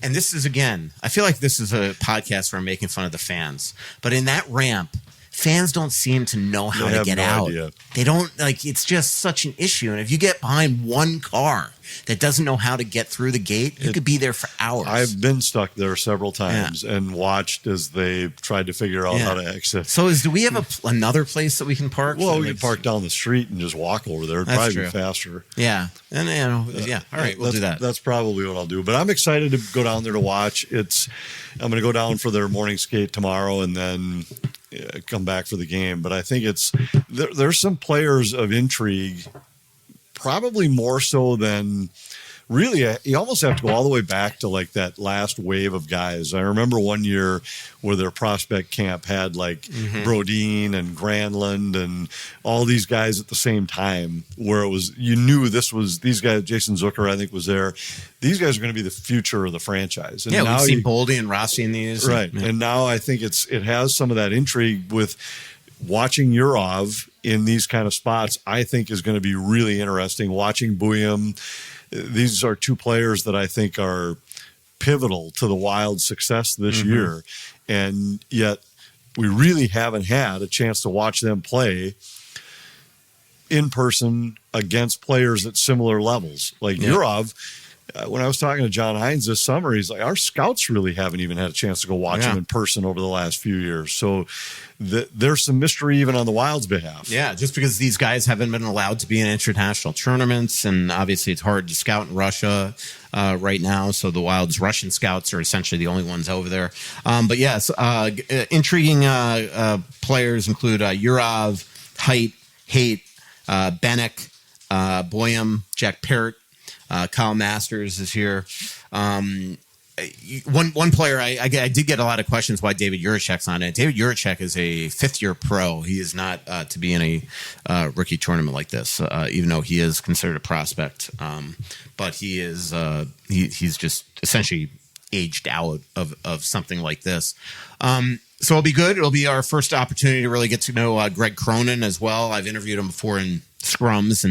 And this is, again, I feel like this is a podcast where I'm making fun of the fans. But in that ramp, fans don't seem to know how They to get have no out. idea. They don't, like, it's just such an issue. And if you get behind one car that doesn't know how to get through the gate, you could be there for hours. I've been stuck there several times and watched as they tried to figure out how to exit. So do we have another place that we can park? Well, we could park down the street and just walk over there. It'd That's probably true. be faster. Yeah. And, all right, we'll do that. That's probably what I'll do. But I'm excited to go down there to watch. I'm going to go down for their morning skate tomorrow and then come back for the game. But I think there's some players of intrigue, probably more so than really. You almost have to go all the way back to like that last wave of guys. I remember one year where their prospect camp had like Brodeen and Granlund and all these guys at the same time, where it was, you knew these guys, Jason Zucker, I think, was there. These guys are going to be the future of the franchise. And we've seen Boldy and Rossi in these. Right. And now I think it has some of that intrigue with watching Yurov in these kind of spots. I think is going to be really interesting. Watching Buyam. These are two players that I think are pivotal to the Wild's success this year. And yet we really haven't had a chance to watch them play in person against players at similar levels. Like Yurov, when I was talking to John Hines this summer, he's like, our scouts really haven't even had a chance to go watch him in person over the last few years. So there's some mystery even on the Wild's behalf. Yeah, just because these guys haven't been allowed to be in international tournaments, and obviously it's hard to scout in Russia right now. So the Wild's Russian scouts are essentially the only ones over there. But yes, intriguing players include Yurov, Height, Haight, Bennick, Boyum, Jack Parrott. Kyle Masters is here. One player I did get a lot of questions why David Juracek's on it. David Juracek is a fifth-year pro. He is not to be in a rookie tournament like this, even though he is considered a prospect. But he is he's just essentially aged out of something like this. So it'll be good. It'll be our first opportunity to really get to know Greg Cronin as well. I've interviewed him before in scrums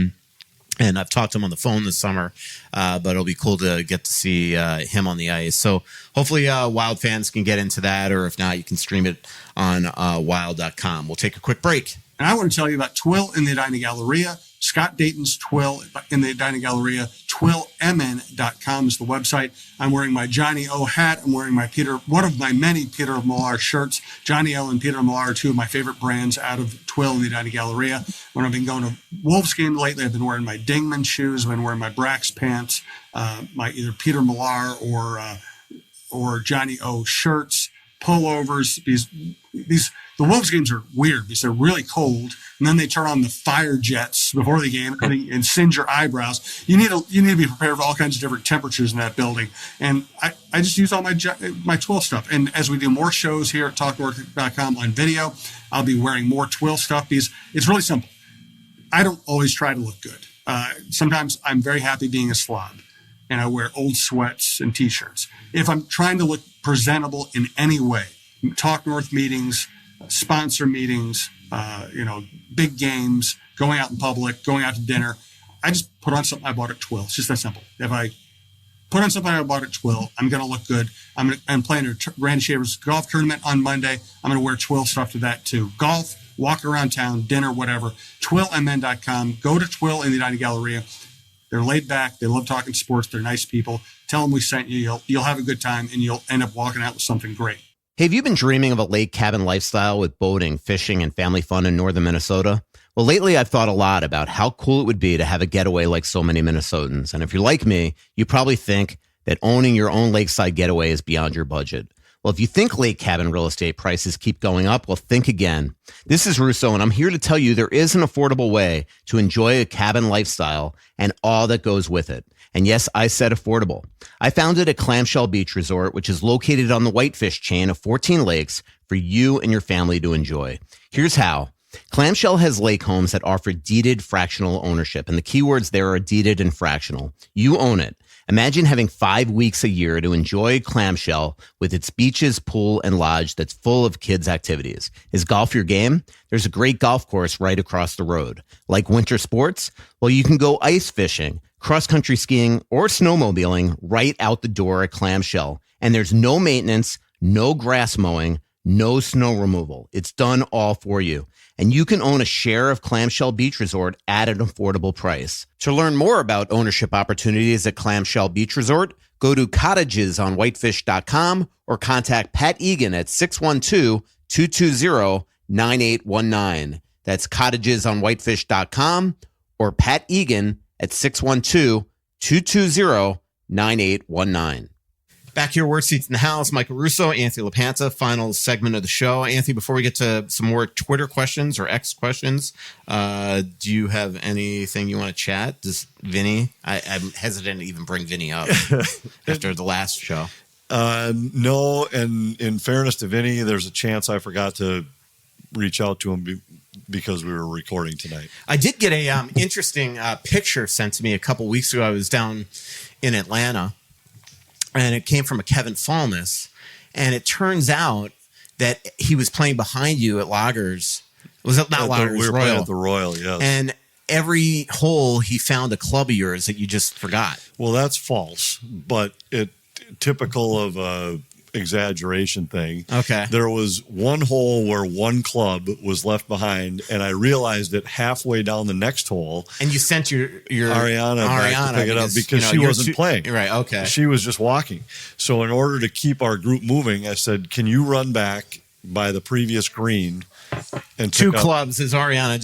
and I've talked to him on the phone this summer, but it'll be cool to get to see him on the ice. So hopefully Wild fans can get into that, or if not, you can stream it on wild.com. We'll take a quick break. And I want to tell you about Twill in the Edina Galleria. Scott Dayton's Twill in the Edina Galleria. TwillMN.com is the website. I'm wearing my Johnny O hat. I'm wearing one of my many Peter Millar shirts. Johnny O and Peter Millar are two of my favorite brands out of Twill in the Edina Galleria. When I've been going to Wolves games lately, I've been wearing my Dingman shoes. I've been wearing my Brax pants, my either Peter Millar or Johnny O shirts, pullovers. The Wolves games are weird because they're really cold, and then they turn on the fire jets before the game and singe your eyebrows. You need to be prepared for all kinds of different temperatures in that building. And I just use all my Twill stuff. And as we do more shows here at TalkNorth.com on video, I'll be wearing more Twill stuff because it's really simple. I don't always try to look good. Sometimes I'm very happy being a slob, and I wear old sweats and T-shirts. If I'm trying to look presentable in any way, Talk North meetings, sponsor meetings, big games, going out in public, going out to dinner, I just put on something I bought at Twill. It's just that simple. If I put on something I bought at Twill, I'm going to look good. I'm playing a Randy Shavers golf tournament on Monday. I'm going to wear Twill stuff to that too. Golf, walk around town, dinner, whatever. TwillMN.com. Go to Twill in the Edina Galleria. They're laid back. They love talking sports. They're nice people. Tell them we sent you. You'll have a good time, and you'll end up walking out with something great. Hey, have you been dreaming of a lake cabin lifestyle with boating, fishing, and family fun in northern Minnesota? Well, lately I've thought a lot about how cool it would be to have a getaway like so many Minnesotans. And if you're like me, you probably think that owning your own lakeside getaway is beyond your budget. Well, if you think lake cabin real estate prices keep going up, well, think again. This is Russo, and I'm here to tell you there is an affordable way to enjoy a cabin lifestyle and all that goes with it. And yes, I said affordable. I founded a Clamshell Beach Resort, which is located on the Whitefish chain of 14 lakes for you and your family to enjoy. Here's how. Clamshell has lake homes that offer deeded fractional ownership, and the keywords there are deeded and fractional. You own it. Imagine having 5 weeks a year to enjoy Clamshell with its beaches, pool, and lodge that's full of kids' activities. Is golf your game? There's a great golf course right across the road. Like winter sports? Well, you can go ice fishing, cross-country skiing, or snowmobiling right out the door at Clamshell. And there's no maintenance, no grass mowing, no snow removal. It's done all for you. And you can own a share of Clamshell Beach Resort at an affordable price. To learn more about ownership opportunities at Clamshell Beach Resort, go to cottagesonwhitefish.com or contact Pat Egan at 612-220-9819. That's cottagesonwhitefish.com or Pat Egan at 612-220-9819. Back here, Word Seats in the House. Michael Russo, Anthony LaPanta, final segment of the show. Anthony, before we get to some more Twitter questions or X questions, do you have anything you want to chat? Does Vinny? I'm hesitant to even bring Vinny up after the last show. No, and in fairness to Vinny, there's a chance I forgot to reach out to him because we were recording tonight. I did get a interesting picture sent to me a couple weeks ago. I was down in Atlanta. And it came from a Kevin Fallness. And it turns out that he was playing behind you at Loggers. Was it not Loggers? We were playing at the Royal, yes. And every hole he found a club of yours that you just forgot. Well, that's false, but typical of a exaggeration thing. Okay. There was one hole where one club was left behind, and I realized it halfway down the next hole. And you sent your Ariana back to pick it up because she wasn't playing. Right, okay. She was just walking. So in order to keep our group moving, I said, can you run back by the previous green and two clubs, as Ariana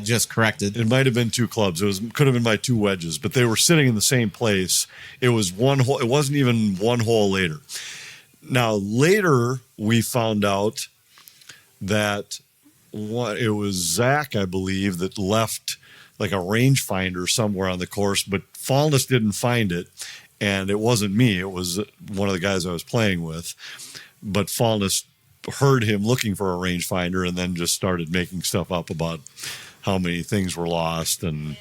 just corrected. It might have been two clubs. Could have been my two wedges, but they were sitting in the same place. It was one hole. It wasn't even one hole later. Now, later, we found out that it was Zach, I believe, that left like a rangefinder somewhere on the course, but Fallness didn't find it, and it wasn't me. It was one of the guys I was playing with, but Fallness heard him looking for a rangefinder and then just started making stuff up about how many things were lost and...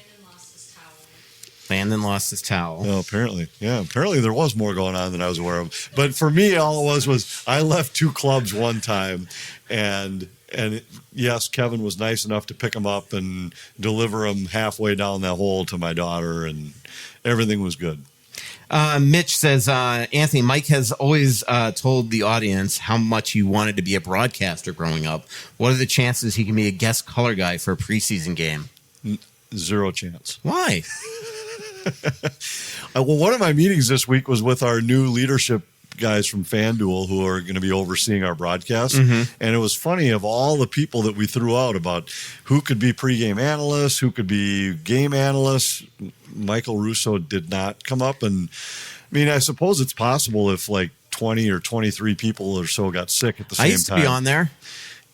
Landon lost his towel. Well, apparently. Yeah, apparently there was more going on than I was aware of. But for me, all it was I left two clubs one time, and yes, Kevin was nice enough to pick them up and deliver them halfway down that hole to my daughter, and everything was good. Mitch says, Anthony, Mike has always told the audience how much he wanted to be a broadcaster growing up. What are the chances he can be a guest color guy for a preseason game? Zero chance. Why? Well, one of my meetings this week was with our new leadership guys from FanDuel who are going to be overseeing our broadcast. Mm-hmm. And it was funny, of all the people that we threw out about who could be pregame analysts, who could be game analysts, Michael Russo did not come up. And I mean, I suppose it's possible if like 20 or 23 people or so got sick at the same time. I used to be on there.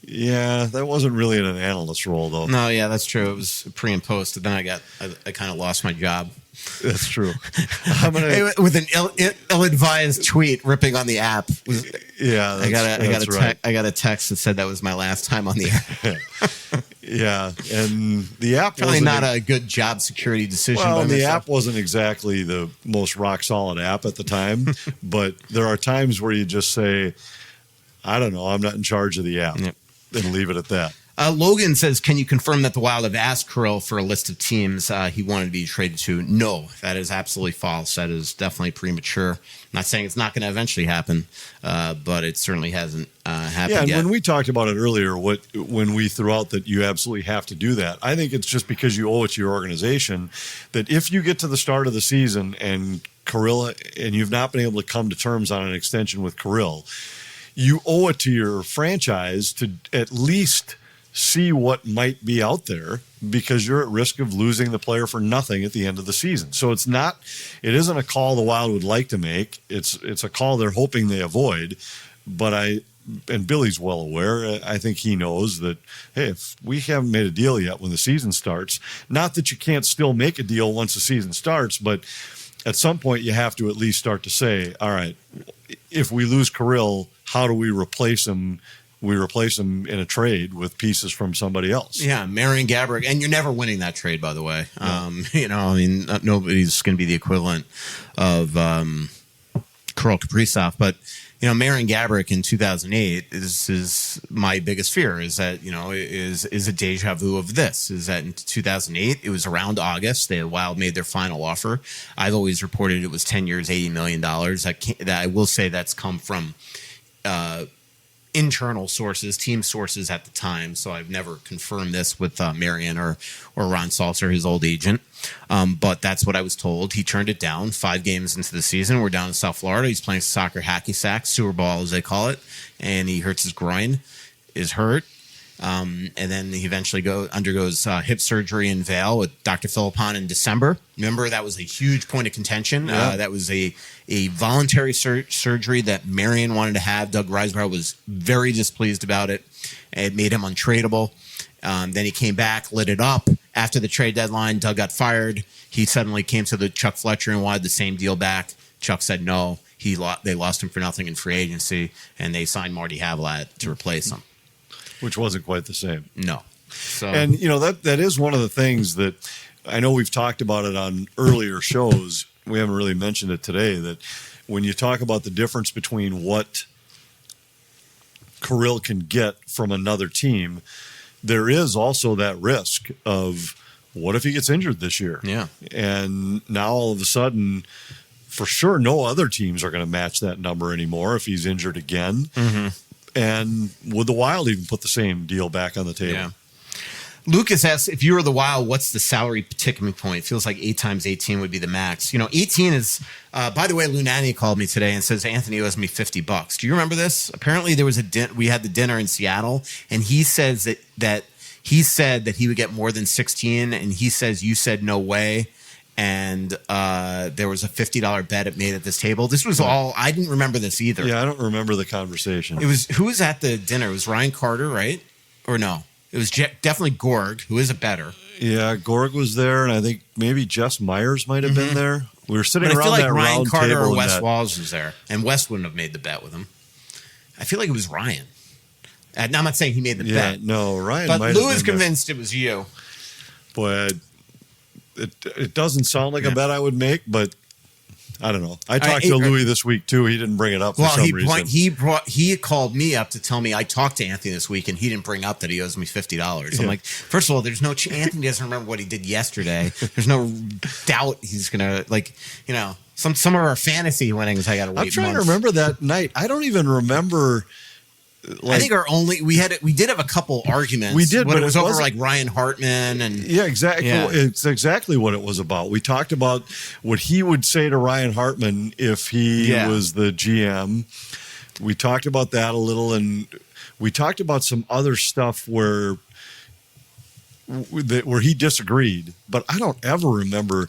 Yeah, that wasn't really in an analyst role, though. No, yeah, that's true. It was pre and post, and then I kind of lost my job. That's true. With an ill-advised tweet ripping on the app. Yeah, I got a text that said that was my last time on the app. Yeah, and the app probably not a good job security decision. Well, the app wasn't exactly the most rock solid app at the time, but there are times where you just say, I don't know, I'm not in charge of the app. Yep. And leave it at that. Logan says, can you confirm that the Wild have asked Kirill for a list of teams he wanted to be traded to? No, that is absolutely false. That is definitely premature. I'm not saying it's not going to eventually happen, but it certainly hasn't happened yet. Yeah, and when we talked about it earlier, when we threw out that you absolutely have to do that, I think it's just because you owe it to your organization that if you get to the start of the season and Kirill, and you've not been able to come to terms on an extension with Kirill, you owe it to your franchise to at least see what might be out there, because you're at risk of losing the player for nothing at the end of the season. So it isn't a call the Wild would like to make. It's a call they're hoping they avoid. But and Billy's well aware, I think he knows that, hey, if we haven't made a deal yet when the season starts, not that you can't still make a deal once the season starts, but at some point you have to at least start to say, all right, if we lose Kirill, how do we replace him? We replace him in a trade with pieces from somebody else. Yeah, Marion Gaborik, and you're never winning that trade, by the way. No. Nobody's going to be the equivalent of Kirill Kaprizov, but Marion Gaborik in 2008 is my biggest fear. Is that is a deja vu of this? Is that in 2008 it was around August the Wild made their final offer. I've always reported it was 10 years, $80 million. That I will say that's come from internal sources, team sources at the time. So I've never confirmed this with Marion or Ron Salzer, his old agent. But that's what I was told. He turned it down 5 games into the season. We're down in South Florida. He's playing soccer hacky sack, sewer ball as they call it, and he hurts his groin, is hurt. And then he eventually undergoes hip surgery in Vail with Dr. Philippon in December. Remember, that was a huge point of contention. Yeah. That was a voluntary surgery that Marion wanted to have. Doug Riseborough was very displeased about it. It made him untradeable. Then he came back, lit it up. After the trade deadline, Doug got fired. He suddenly came to the Chuck Fletcher and wanted the same deal back. Chuck said no. They lost him for nothing in free agency, and they signed Marty Havlat to replace him. Which wasn't quite the same. No. So, and, that is one of the things that I know we've talked about it on earlier shows. We haven't really mentioned it today, that when you talk about the difference between what Kirill can get from another team, there is also that risk of what if he gets injured this year? Yeah. And now all of a sudden, for sure, no other teams are going to match that number anymore if he's injured again. Mm-hmm. And would the Wild even put the same deal back on the table? Yeah. Lucas asks, if you were the Wild, what's the salary tipping point? Feels like 8 times 18 would be the max. 18 is, by the way, Lunani called me today and says, Anthony owes me $50. Do you remember this? Apparently there was we had the dinner in Seattle, and he says that he said that he would get more than 16, and he says you said no way. And there was a $50 bet it made at this table. This was all, I didn't remember this either. Yeah, I don't remember the conversation. Who was at the dinner? It was Ryan Carter, right? Or no? It was definitely Gorg, who is a bettor. Yeah, Gorg was there, and I think maybe Jess Myers might have been there. We were sitting But around I feel like that Ryan round Carter table. or Wes Walls was there. And Wes wouldn't have made the bet with him. I feel like it was Ryan. And I'm not saying he made the bet. No, Ryan but might Lou have is been convinced it was you. But it doesn't sound like a bet I would make, but I don't know. I talked to Louis this week too. He didn't bring it up for some reason. He called me up to tell me I talked to Anthony this week, and he didn't bring up that he owes me $50. Yeah. I'm like, first of all, there's no Anthony doesn't remember what he did yesterday. There's no doubt he's gonna some of our fantasy winnings. I got to wait. I'm trying to remember that night. I don't even remember. I think we did have a couple arguments. We did, but it was over like Ryan Hartman and exactly. Yeah. It's exactly what it was about. We talked about what he would say to Ryan Hartman if he was the GM. We talked about that a little, and we talked about some other stuff where he disagreed. But I don't ever remember.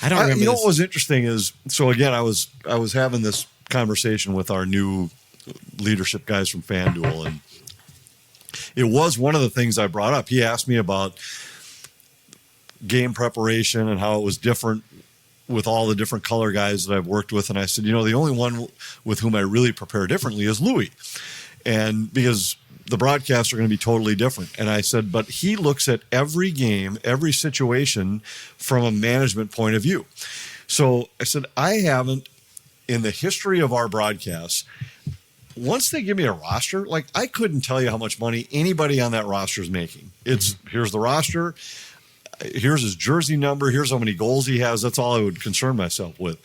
I don't remember. You know what was interesting is, so again, I was having this conversation with our new leadership guys from FanDuel, and it was one of the things I brought up. He asked me about game preparation and how it was different with all the different color guys that I've worked with, and I said, the only one with whom I really prepare differently is Louis, and because the broadcasts are going to be totally different. And I said, but he looks at every game, every situation from a management point of view. So I said, I haven't, in the history of our broadcasts, once they give me a roster, like I couldn't tell you how much money anybody on that roster is making. It's here's the roster, here's his jersey number, here's how many goals he has. That's all I would concern myself with.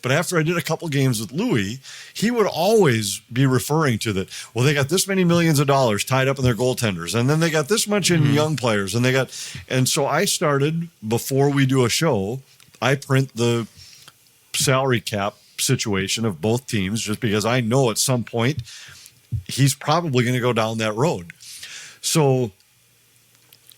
But after I did a couple games with Louis, he would always be referring to that. Well, they got this many millions of dollars tied up in their goaltenders, and then they got this much in young players, and so I started, before we do a show, I print the salary cap situation of both teams, just because I know at some point he's probably going to go down that road. So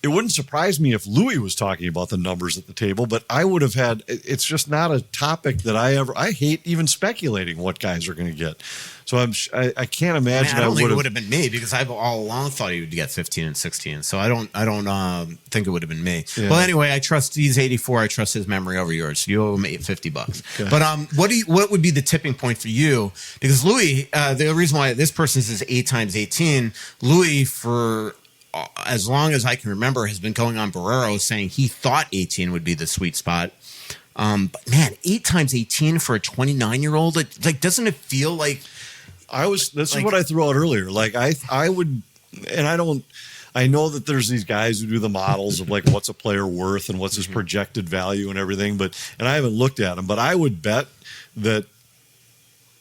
it wouldn't surprise me if Louis was talking about the numbers at the table, but I would have had, it's just not a topic that I hate even speculating what guys are going to get. So I can't imagine. I don't think it would have been me, because I've all along thought he would get 15 and 16. So I don't think it would have been me. Yeah. Well, anyway, I trust he's 84. I trust his memory over yours. You owe him $50. Okay. But what would be the tipping point for you? Because Louis, the reason why this person says 8 times 18, Louis, for as long as I can remember, has been going on Barrero saying he thought 18 would be the sweet spot. But man, 8 times 18 for a 29-year-old, like doesn't it feel like? This is what I threw out earlier. Like I would, and I know that there's these guys who do the models of like what's a player worth and what's his projected value and everything, and I haven't looked at them, but I would bet that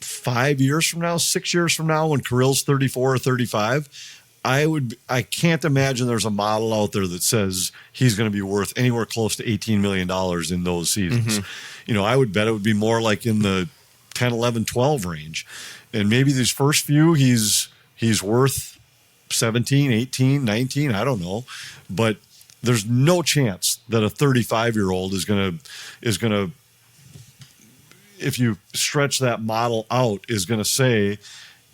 5 years from now, 6 years from now, when Kirill's 34 or 35, I can't imagine there's a model out there that says he's going to be worth anywhere close to $18 million in those seasons. I would bet it would be more like in the 10, 11, 12 range. And maybe these first few, he's worth 17, 18, 19, I don't know. But there's no chance that a 35-year-old is going to, if you stretch that model out, is going to say,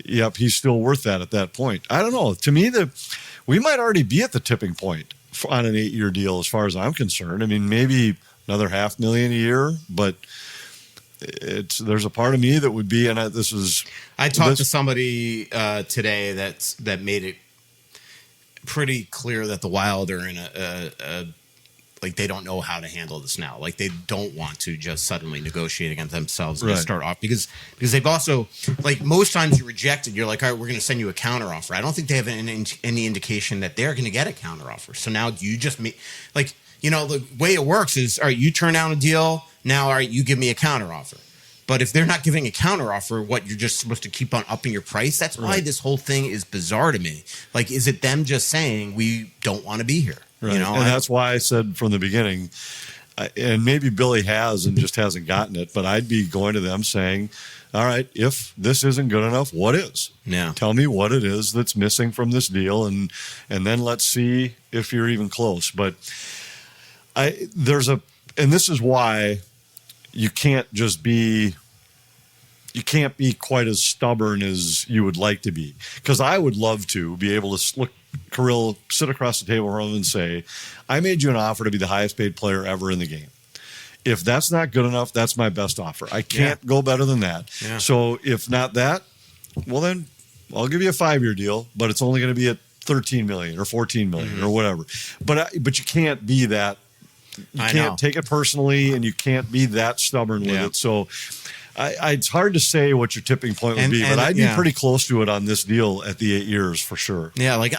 yep, he's still worth that at that point. I don't know. To me, we might already be at the tipping point on an 8-year deal as far as I'm concerned. I mean, maybe another $500,000 a year, but there's a part of me that would be, and I talked to somebody today that made it pretty clear that the Wild are in a like they don't know how to handle this now. Like they don't want to just suddenly negotiate against themselves and start off because they've also, like, most times you're rejected. You're like, all right, we're going to send you a counteroffer. I don't think they have any indication that they're going to get a counteroffer. So now do you just the way it works is, all right, you turn down a deal. Now, all right, you give me a counteroffer. But if they're not giving a counteroffer, what, you're just supposed to keep on upping your price? That's why this whole thing is bizarre to me. Like, is it them just saying we don't want to be here? Right. And that's why I said from the beginning, and maybe Billy has and just hasn't gotten it, but I'd be going to them saying, all right, if this isn't good enough, what is? Yeah. Tell me what it is that's missing from this deal, and then let's see if you're even close. But and this is why you can't be quite as stubborn as you would like to be. Because I would love to be able to look Kirill, sit across the table from him and say, I made you an offer to be the highest paid player ever in the game. If that's not good enough, that's my best offer. I can't go better than that. Yeah. So if not that, well, then I'll give you a 5-year deal, but it's only going to be at $13 million or $14 million or whatever. But you can't be that. You can't take it personally, and you can't be that stubborn with it. So it's hard to say what your tipping point would be, but I'd be pretty close to it on this deal at the 8 years for sure. Yeah, like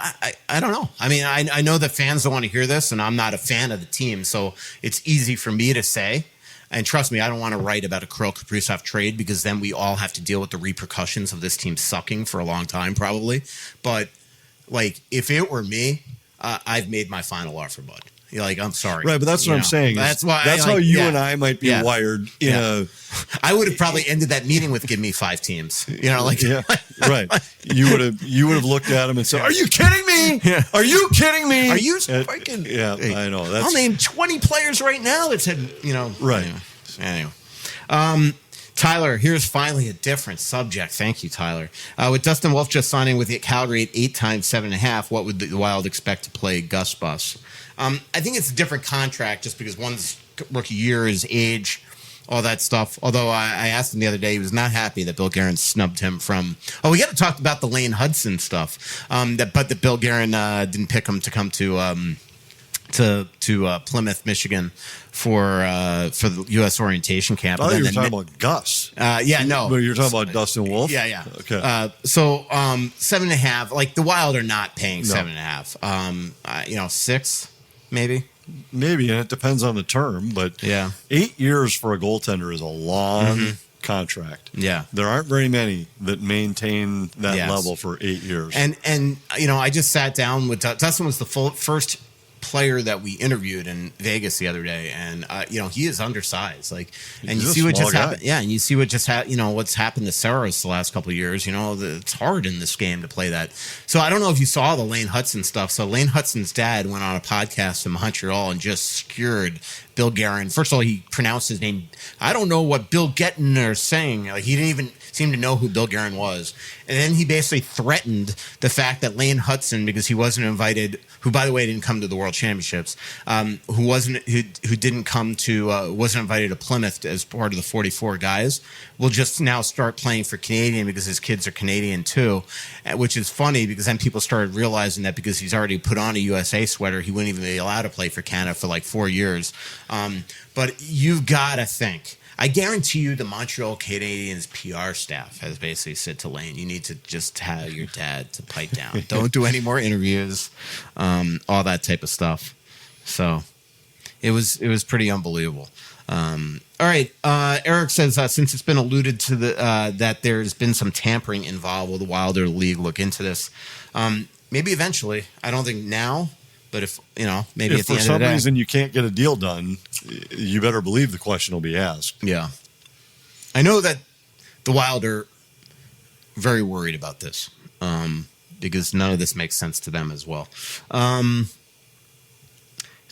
I don't know. I mean, I know that fans don't want to hear this, and I'm not a fan of the team, so it's easy for me to say. And trust me, I don't want to write about a Kirill Kaprizov trade because then we all have to deal with the repercussions of this team sucking for a long time, probably. But like, if it were me, I've made my final offer, bud. You're like, I'm sorry. Right, but that's what I'm saying. That's why. That's how you and I might be wired. I would have probably ended that meeting with "Give me 5 teams." Right. You would have looked at him and said, "Are you kidding me? Yeah. Are you kidding me? Are you freaking?" Yeah, I know. I'll name 20 players right now that said, Right. Anyway. Tyler, here's finally a different subject. Thank you, Tyler. With Dustin Wolf just signing with the Calgary at 8 times 7.5, what would the Wild expect to play Gus Bus? I think it's a different contract just because one's rookie year, his age, all that stuff. Although I asked him the other day, he was not happy that Bill Guerin snubbed him from. Oh, we got to talk about the Lane Hudson stuff. But Bill Guerin didn't pick him to come to Plymouth, Michigan for the U.S. orientation camp. Oh, you were talking about Gus. No. But you're talking about Dustin Wolf? Yeah. Okay. 7.5, like the Wild are not paying 7.5. 6, maybe. Maybe, and it depends on the term, but 8 years for a goaltender is a long contract. Yeah. There aren't very many that maintain that level for 8 years. And I just sat down with Dustin was the first player that we interviewed in Vegas the other day, and he is undersized. Like, and you see what just happened. Yeah, and you see what just what's happened to Saros the last couple of years. It's hard in this game to play that. So I don't know if you saw the Lane Hudson stuff. So Lane Hudson's dad went on a podcast in Montreal and just skewered Bill Guerin. First of all, he pronounced his name. I don't know what Bill Gettin is saying. Like, he didn't even seem to know who Bill Guerin was. And then he basically threatened the fact that Lane Hudson, because he wasn't invited, who by the way didn't come to the World Championships, who didn't come to wasn't invited to Plymouth as part of the 44 guys, will just now start playing for Canadian because his kids are Canadian too, which is funny because then people started realizing that because he's already put on a USA sweater, he wouldn't even be allowed to play for Canada for like 4 years. But you've got to think. I guarantee you the Montreal Canadiens PR staff has basically said to Lane, you need to just tell your dad to pipe down. Don't do any more interviews, all that type of stuff. So it was pretty unbelievable. All right. Eric says, since it's been alluded to that there's been some tampering involved, will the Wild or the league look into this? Maybe eventually. I don't think now, but if maybe if at the end of the day. for some reason you can't get a deal done, you better believe the question will be asked. Yeah. I know that the Wild are very worried about this because none of this makes sense to them as well.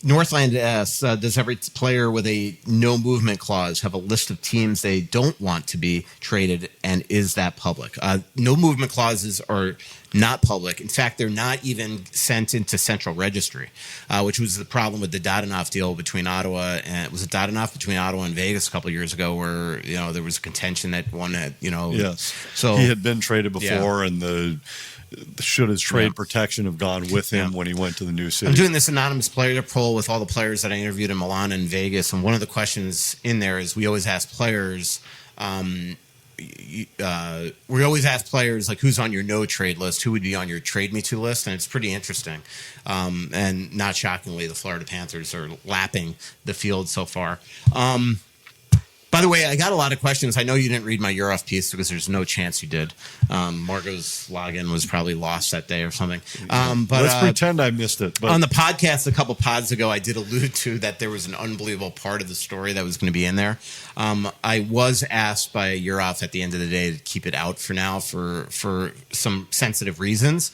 Northland asks, does every player with a no movement clause have a list of teams they don't want to be traded, and is that public? No movement clauses are not public. In fact, they're not even sent into central registry, which was the problem with the Dadonov deal between Ottawa and between Ottawa and Vegas a couple of years ago, where there was a contention that one had yes, so he had been traded before, yeah. and should his trade protection have gone with him when he went to the new city? I'm doing this anonymous player poll with all the players that I interviewed in Milan and Vegas, and one of the questions in there is we always ask players, like, who's on your no trade list, who would be on your trade me to list, and it's pretty interesting. And not shockingly, the Florida Panthers are lapping the field so far. By the way, I got a lot of questions. I know you didn't read my Euroff piece because there's no chance you did. Margot's login was probably lost that day or something. But let's pretend I missed it. But on the podcast a couple pods ago, I did allude to that there was an unbelievable part of the story that was going to be in there. I was asked by Euroff at the end of the day to keep it out for now for some sensitive reasons.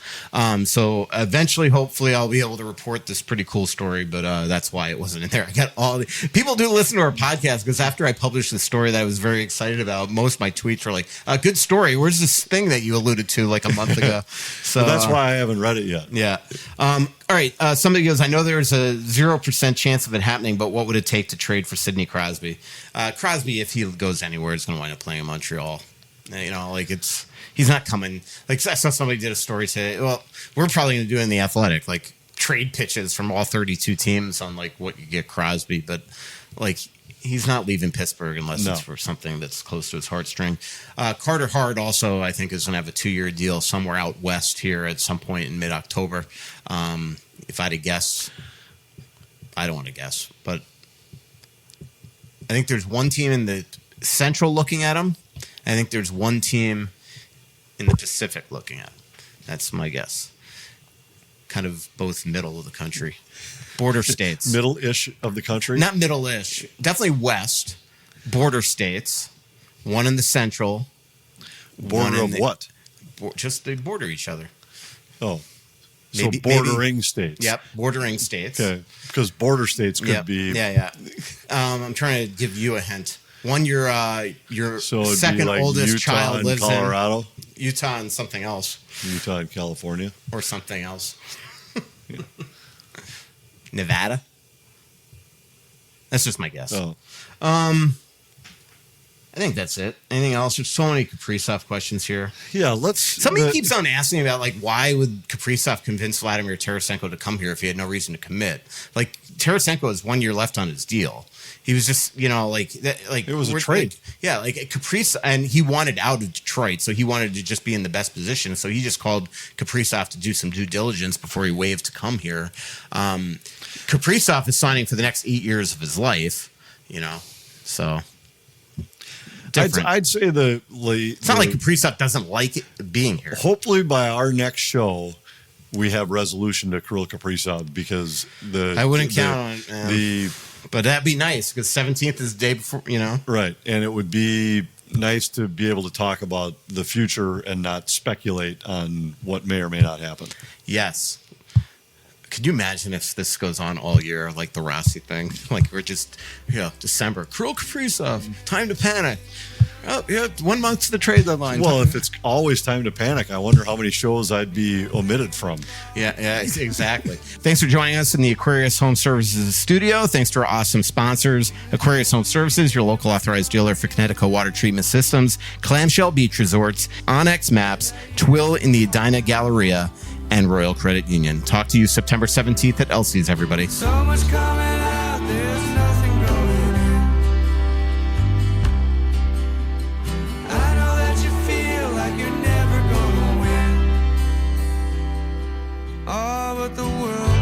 So eventually, hopefully, I'll be able to report this pretty cool story, but that's why it wasn't in there. I got all the people do listen to our podcast because after I published the story that I was very excited about, most of my tweets were like, good story. Where's this thing that you alluded to like a month ago? So that's why I haven't read it yet. Yeah. All right. Somebody goes, I know there's a 0% chance of it happening, but what would it take to trade for Sidney Crosby? Crosby, if he goes anywhere, is going to wind up playing in Montreal. He's not coming. Like, I saw somebody did a story today. Well, we're probably going to do it in The Athletic, like trade pitches from all 32 teams on like what you get Crosby, but like, he's not leaving Pittsburgh unless it's for something that's close to his heartstring. Carter Hart also, I think, is going to have a 2-year deal somewhere out west here at some point in mid-October. If I had to guess, I don't want to guess, but I think there's one team in the Central looking at him. I think there's one team in the Pacific looking at him. That's my guess. Kind of both middle of the country. Border states. Middle-ish of the country? Not middle-ish. Definitely west. Border states. One in the central. Border of what? Just they border each other. Oh. So bordering states. Yep, bordering states. Okay. Because border states could be... Yeah. I'm trying to give you a hint. One, your second like oldest Utah child and lives Colorado? in Utah and something else. Utah and California. Or something else. Nevada? That's just my guess. Oh. I think that's it. Anything else? There's so many Kaprizov questions here. Yeah, Somebody keeps on asking about, like, why would Kaprizov convince Vladimir Tarasenko to come here if he had no reason to commit? Like, Tarasenko has 1 year left on his deal. He was just, it was a trade. Like Kaprizov, and he wanted out of Detroit, so he wanted to just be in the best position. So he just called Kaprizov to do some due diligence before he waived to come here. Kaprizov is signing for the next 8 years of his life, so. I'd say it's not like Kaprizov doesn't like being here. Hopefully, by our next show, we have resolution to Kirill Kaprizov because I wouldn't count on it. But that'd be nice because 17th is the day before, Right, and it would be nice to be able to talk about the future and not speculate on what may or may not happen. Yes. Could you imagine if this goes on all year, like the Rossi thing? Like we're just, December. Kirill Kaprizov, time to panic. Oh, yeah, 1 month to the trade deadline. Well, if it's always time to panic, I wonder how many shows I'd be omitted from. Yeah, exactly. Thanks for joining us in the Aquarius Home Services studio. Thanks to our awesome sponsors, Aquarius Home Services, your local authorized dealer for Connecticut water treatment systems, Clamshell Beach Resorts, Onyx Maps, Twill in the Edina Galleria, and Royal Credit Union. Talk to you September 17th at Elsie's, everybody. So much coming out, there's nothing going in. I know that you feel like you're never gonna win. Oh, but the world